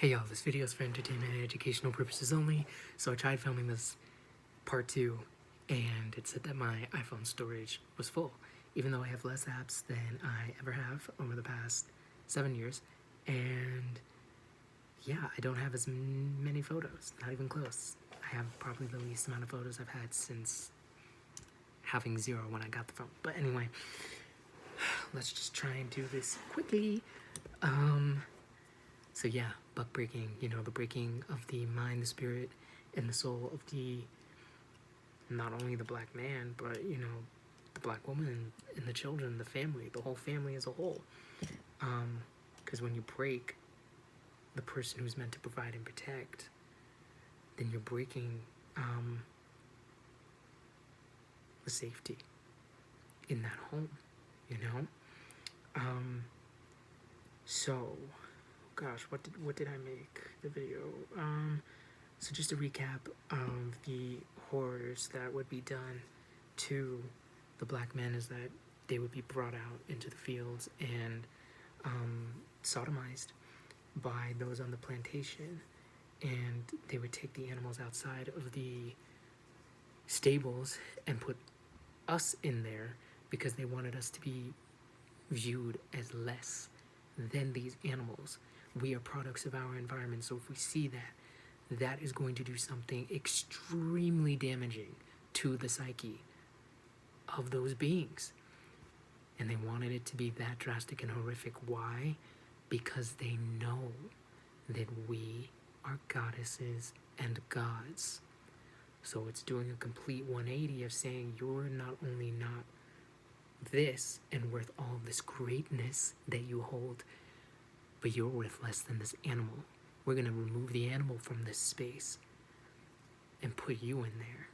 Hey y'all, this video is for entertainment and educational purposes only, so I tried filming this part 2, and it said that my iPhone storage was full, even though I have less apps than I ever have over the past 7 years, and yeah, I don't have as many photos, not even close. I have probably the least amount of photos I've had since having 0 when I got the phone. But anyway, let's just try and do this quickly. So yeah, buck breaking, the breaking of the mind, the spirit, and the soul of not only the black man, but, the black woman and the children, the family, the whole family as a whole. Because when you break the person who's meant to provide and protect, then you're breaking the safety in that home, So, gosh, what did I make the video? So just a recap of the horrors that would be done to the black men is that they would be brought out into the fields and sodomized by those on the plantation, and they would take the animals outside of the stables and put us in there because they wanted us to be viewed as less than these animals. We are products of our environment, so if we see that, that is going to do something extremely damaging to the psyche of those beings. And they wanted it to be that drastic and horrific. Why? Because they know that we are goddesses and gods. So it's doing a complete 180 of saying you're not only not this and worth all this greatness that you hold, but you're worth less than this animal. We're going to remove the animal from this space and put you in there.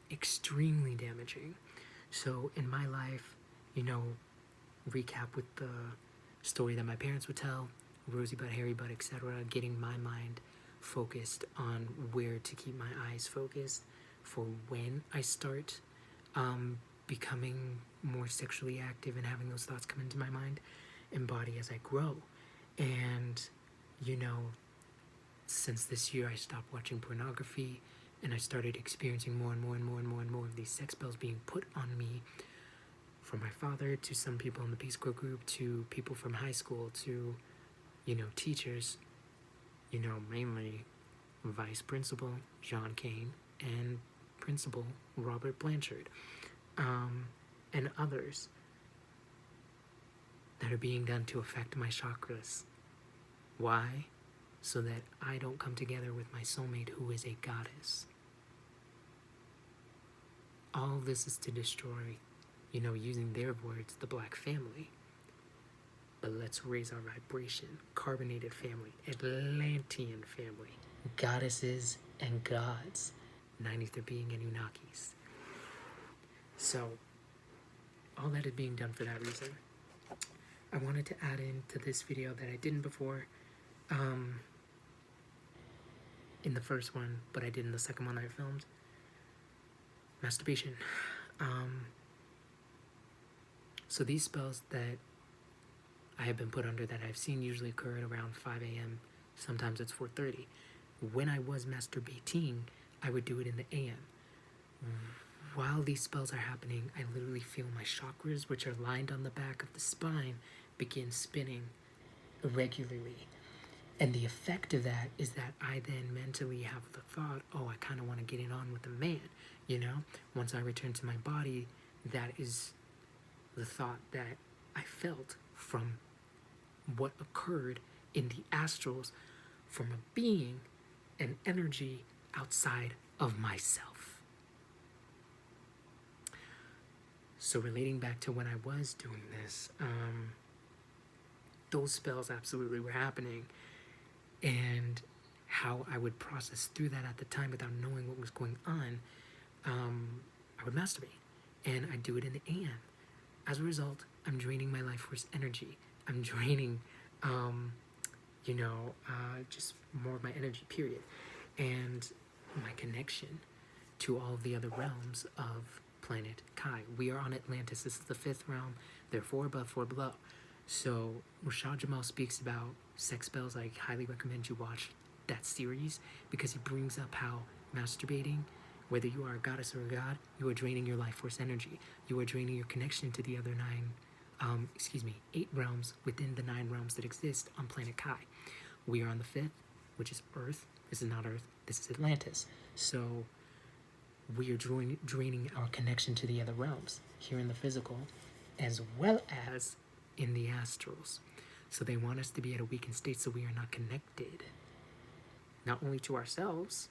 Extremely damaging. So in my life, recap with the story that my parents would tell, Rosie Butt, Harry Butt, etc., getting my mind focused on where to keep my eyes focused for when I start becoming more sexually active and having those thoughts come into my mind and body as I grow. And since this year I stopped watching pornography and I started experiencing more and more of these sex spells being put on me, from my father to some people in the Peace Corps group to people from high school to teachers, mainly Vice Principal John Kane and Principal Robert Blanchard, and others that are being done to affect my chakras. Why? So that I don't come together with my soulmate who is a goddess. All of this is to destroy, using their words, the black family. But let's raise our vibration. Carbonated family, Atlantean family, goddesses and gods, 93rd being Anunnakis. So, all that is being done for that reason. I wanted to add into this video that I didn't before, in the first one, but I did in the second one that I filmed. Masturbation. So these spells that I have been put under that I've seen usually occur at around 5 a.m. Sometimes it's 4:30. When I was masturbating, I would do it in the a.m. While these spells are happening, I literally feel my chakras, which are lined on the back of the spine, begin spinning irregularly. And the effect of that is that I then mentally have the thought, oh, I kind of want to get it on with a man, Once I return to my body, that is the thought that I felt from what occurred in the astrals from a being, an energy outside of myself. So relating back to when I was doing this, those spells absolutely were happening, and how I would process through that at the time without knowing what was going on, I would masturbate, and I'd do it in the AM. As a result, I'm draining my life force energy. I'm draining, just more of my energy, period, and my connection to all of the other realms of planet Kai. We are on Atlantis. This is the 5th realm. There are 4 above, 4 below. So Rashad Jamal speaks about sex spells. I highly recommend you watch that series because he brings up how masturbating, whether you are a goddess or a god, you are draining your life force energy. You are draining your connection to the other 8 realms within the 9 realms that exist on planet Kai. We are on the 5th, which is Earth. This is not Earth, this is Atlantis. So we are draining our connection to the other realms here in the physical, as well as in the astrals. So they want us to be at a weakened state so we are not connected, not only to ourselves,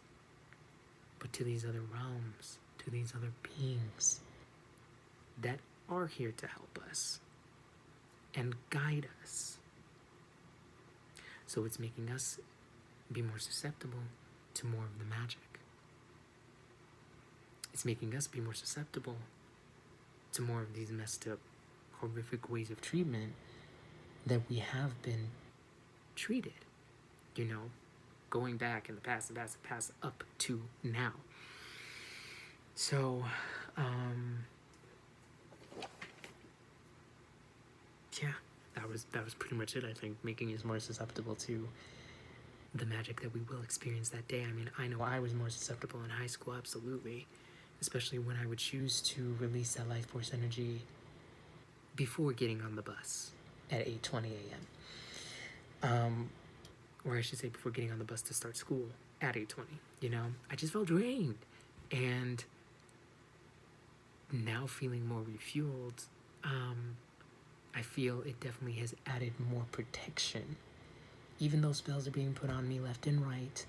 but to these other realms, to these other beings that are here to help us and guide us. So it's making us be more susceptible to more of the magic. It's making us be more susceptible to more of these messed up, horrific ways of treatment that we have been treated, going back in the past up to now. So, yeah, that was pretty much it. I think making us more susceptible to the magic that we will experience that day. I mean, I know I was more susceptible in high school, absolutely, especially when I would choose to release that life force energy before getting on the bus at 8:20 a.m. Or I should say before getting on the bus to start school at 8:20. I just felt drained, and now feeling more refueled, I feel it definitely has added more protection. Even though spells are being put on me left and right,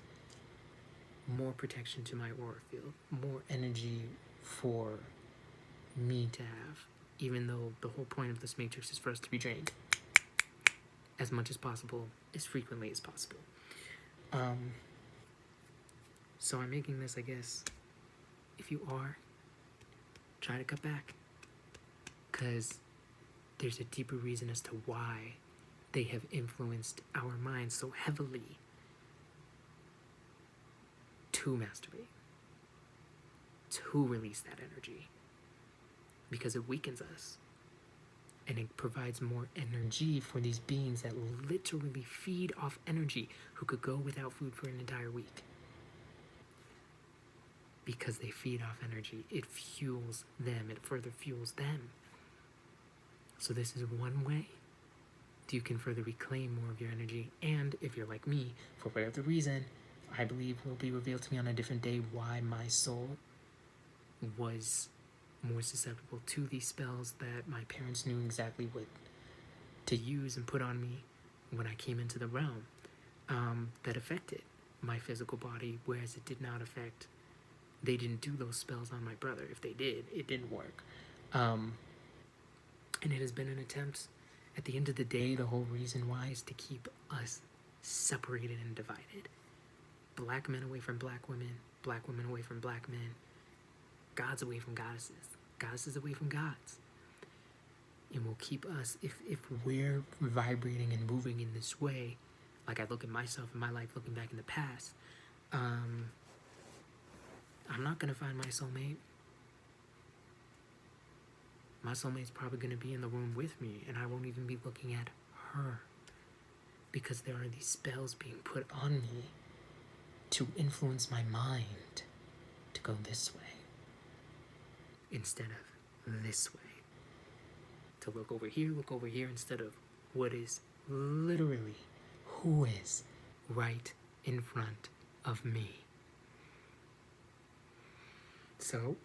more protection to my aura field, more energy for me to have, even though the whole point of this matrix is for us to be drained as much as possible, as frequently as possible. So I'm making this, I guess, if you are, try to cut back, because there's a deeper reason as to why they have influenced our minds so heavily to masturbate, to release that energy, because it weakens us and it provides more energy for these beings that literally feed off energy, who could go without food for an entire week. Because they feed off energy, it fuels them, it further fuels them. So this is one way that you can further reclaim more of your energy. And if you're like me, for whatever reason, I believe will be revealed to me on a different day why my soul was more susceptible to these spells that my parents knew exactly what to use and put on me when I came into the realm, that affected my physical body, whereas it did not affect. They didn't do those spells on my brother. If they did, it didn't work. And it has been an attempt. At the end of the day, the whole reason why is to keep us separated and divided. Black men away from black women away from black men, gods away from goddesses, goddesses away from gods. It will keep us, if we're vibrating and moving in this way, like I look at myself in my life looking back in the past, I'm not going to find my soulmate. My soulmate's probably going to be in the room with me, and I won't even be looking at her, because there are these spells being put on me to influence my mind to go this way instead of this way. To look over here instead of what is literally, who is right in front of me. So,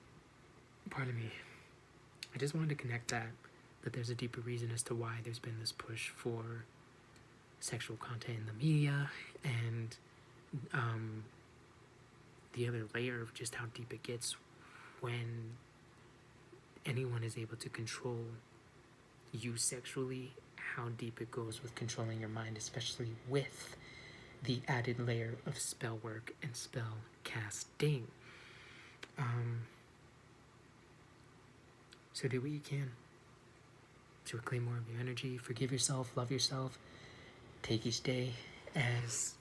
pardon me, I just wanted to connect that there's a deeper reason as to why there's been this push for sexual content in the media, and the other layer of just how deep it gets when anyone is able to control you sexually, how deep it goes with controlling your mind, especially with the added layer of spell work and spell casting. So do what you can to reclaim more of your energy, forgive yourself, love yourself, take each day as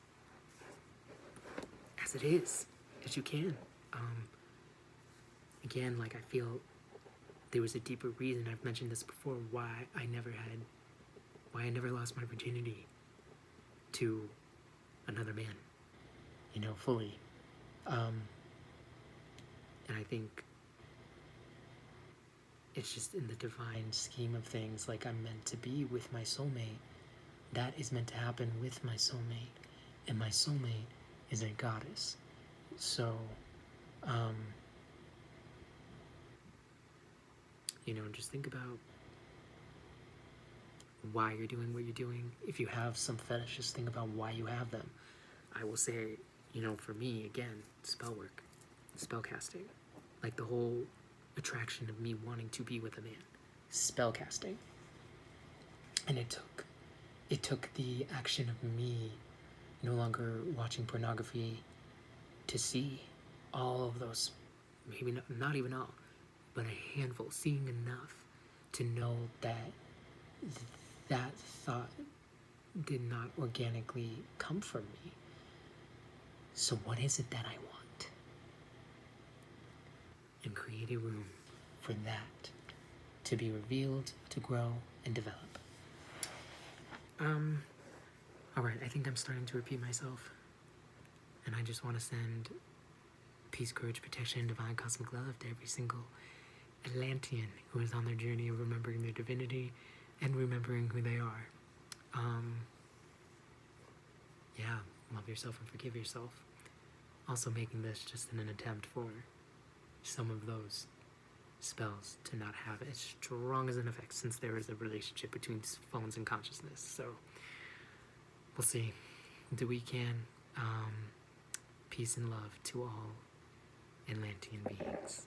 it is, as you can. Again, like, I feel there was a deeper reason, I've mentioned this before, why I never had why I never lost my virginity to another man, fully. And I think it's just in the divine scheme of things, like I'm meant to be with my soulmate. That is meant to happen with my soulmate, and my soulmate is a goddess. So, just think about why you're doing what you're doing. If you have some fetishes, think about why you have them. I will say, for me, again, spell work, spell casting, like the whole attraction of me wanting to be with a man, spell casting. And it took the action of me no longer watching pornography to see all of those, maybe not even all, but a handful, seeing enough to know that that thought did not organically come from me. So what is it that I want? And create a room for that to be revealed, to grow, and develop. Alright, I think I'm starting to repeat myself. And I just want to send peace, courage, protection, and divine cosmic love to every single Atlantean who is on their journey of remembering their divinity and remembering who they are. Yeah, love yourself and forgive yourself. Also making this just in an attempt for some of those spells to not have as strong as an effect, since there is a relationship between phones and consciousness. So we'll see. Do we can. Peace and love to all Atlantean beings.